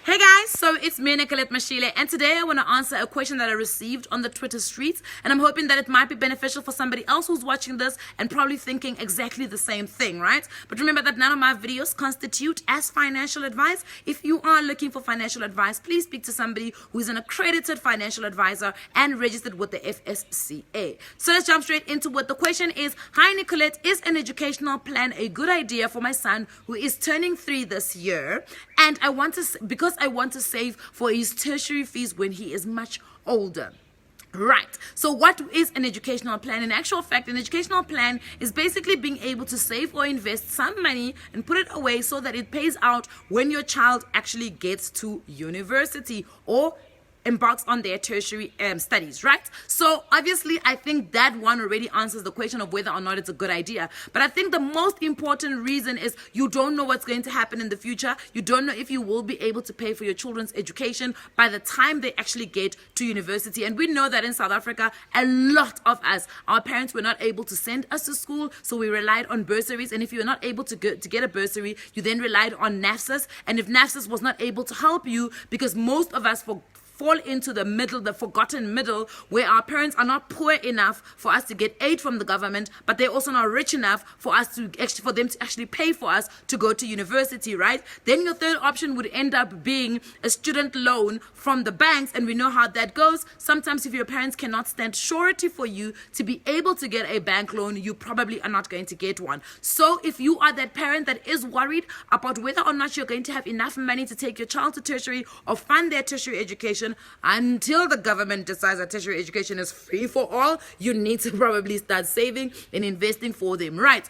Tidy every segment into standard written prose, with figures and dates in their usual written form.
Hey guys, so it's me, Nicolette Mashile, and today I want to answer a question that I received on the Twitter streets, and I'm hoping that it might be beneficial for somebody else who's watching this and probably thinking exactly the same thing, right? But remember that none of my videos constitute as financial advice. If you are looking for financial advice, please speak to somebody who is an accredited financial advisor and registered with the FSCA. So let's jump straight into what the question is. Hi Nicolette, is an educational plan a good idea for my son who is turning 3 this year? And I want to, because I want to save for his tertiary fees when he is much older. Right. So what is an educational plan? In actual fact, an educational plan is basically being able to save or invest some money and put it away so that it pays out when your child actually gets to university or embarks on their tertiary studies, right? So obviously I think that one already answers the question of whether or not it's a good idea. But I think the most important reason is you don't know what's going to happen in the future. You don't know if you will be able to pay for your children's education by the time they actually get to university. And we know that in South Africa, a lot of us, our parents were not able to send us to school, so we relied on bursaries. And if you're not able to get a bursary, you then relied on NAFSAS. And if NAFSAS was not able to help you, because most of us fall into the middle, the forgotten middle, where our parents are not poor enough for us to get aid from the government, but they're also not rich enough for them to actually pay for us to go to university, right? Then your third option would end up being a student loan from the banks, and we know how that goes. Sometimes if your parents cannot stand surety for you to be able to get a bank loan, you probably are not going to get one. So if you are that parent that is worried about whether or not you're going to have enough money to take your child to tertiary or fund their tertiary education, until the government decides that tertiary education is free for all, you need to probably start saving and investing for them, right?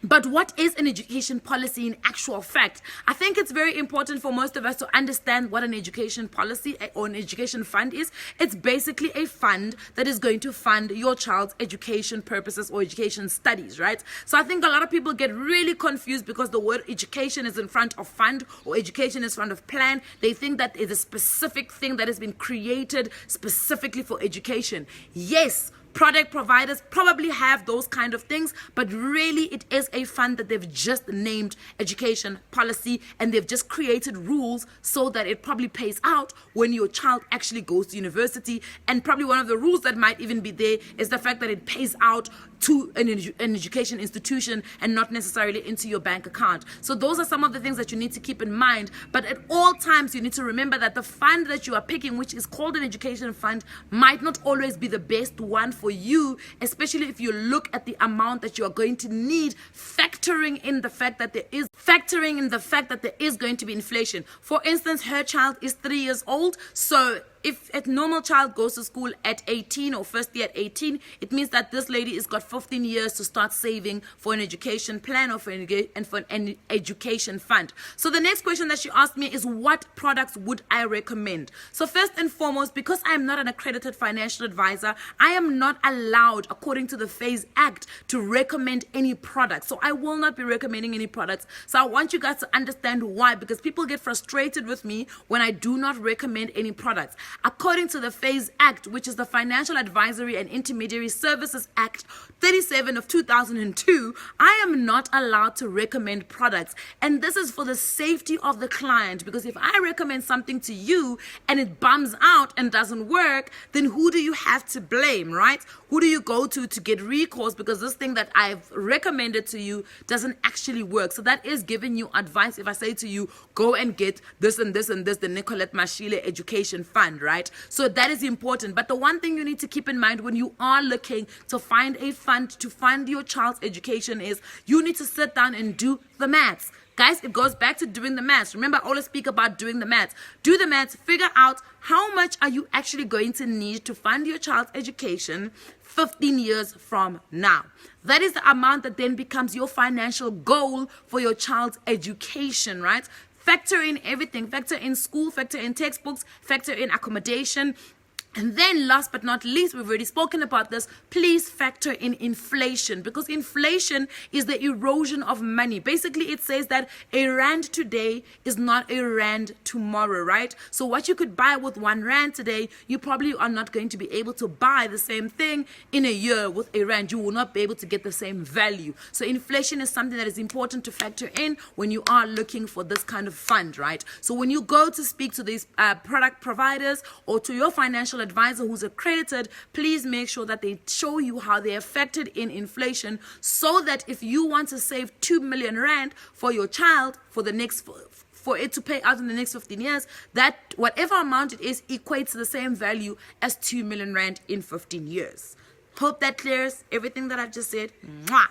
But what is an education policy in actual fact? I think it's very important for most of us to understand what an education policy or an education fund is. It's basically a fund that is going to fund your child's education purposes or education studies, right? So I think a lot of people get really confused because the word education is in front of fund or education is in front of plan. They think that it's a specific thing that has been created specifically for education. Yes, product providers probably have those kind of things, but really it is a fund that they've just named education policy, and they've just created rules so that it probably pays out when your child actually goes to university. And probably one of the rules that might even be there is the fact that it pays out to an education institution and not necessarily into your bank account. So those are some of the things that you need to keep in mind. But at all times, you need to remember that the fund that you are picking, which is called an education fund, might not always be the best one for you, especially if you look at the amount that you are going to need, factoring in the fact that there is going to be inflation. For instance, her child is 3 years old, so if a normal child goes to school at 18 or first year at 18, it means that this lady has got 15 years to start saving for an education plan or for an education fund. So the next question that she asked me is, what products would I recommend? So first and foremost, because I am not an accredited financial advisor, I am not allowed, according to the FAIS Act, to recommend any products. So I will not be recommending any products. So I want you guys to understand why, because people get frustrated with me when I do not recommend any products. According to the FAIS Act, which is the Financial Advisory and Intermediary Services Act 37 of 2002, I am not allowed to recommend products. And this is for the safety of the client, because if I recommend something to you and it bums out and doesn't work, then who do you have to blame, right? Who do you go to get recourse because this thing that I've recommended to you doesn't actually work? So that is giving you advice. If I say to you, go and get this and this and this, the Nicolette Mashile Education Fund, right? So that is important. But the one thing you need to keep in mind when you are looking to find a fund to fund your child's education is you need to sit down and do the maths. Guys, it goes back to doing the maths. Remember, I always speak about doing the maths. Do the maths, figure out how much are you actually going to need to fund your child's education 15 years from now. That is the amount that then becomes your financial goal for your child's education, right? Factor in everything. Factor in school, factor in textbooks, factor in accommodation, And then last but not least, we've already spoken about this, please factor in inflation, because inflation is the erosion of money. Basically, it says that a rand today is not a rand tomorrow, right? So what you could buy with 1 rand today, you probably are not going to be able to buy the same thing in a year with a rand. You will not be able to get the same value. So inflation is something that is important to factor in when you are looking for this kind of fund, right? So when you go to speak to these product providers or to your financial advisor who's accredited, please make sure that they show you how they are affected in inflation, so that if you want to save 2 million rand for your child for it to pay out in the next 15 years, that whatever amount it is equates to the same value as 2 million rand in 15 years. Hope that clears everything that I've just said. Mwah!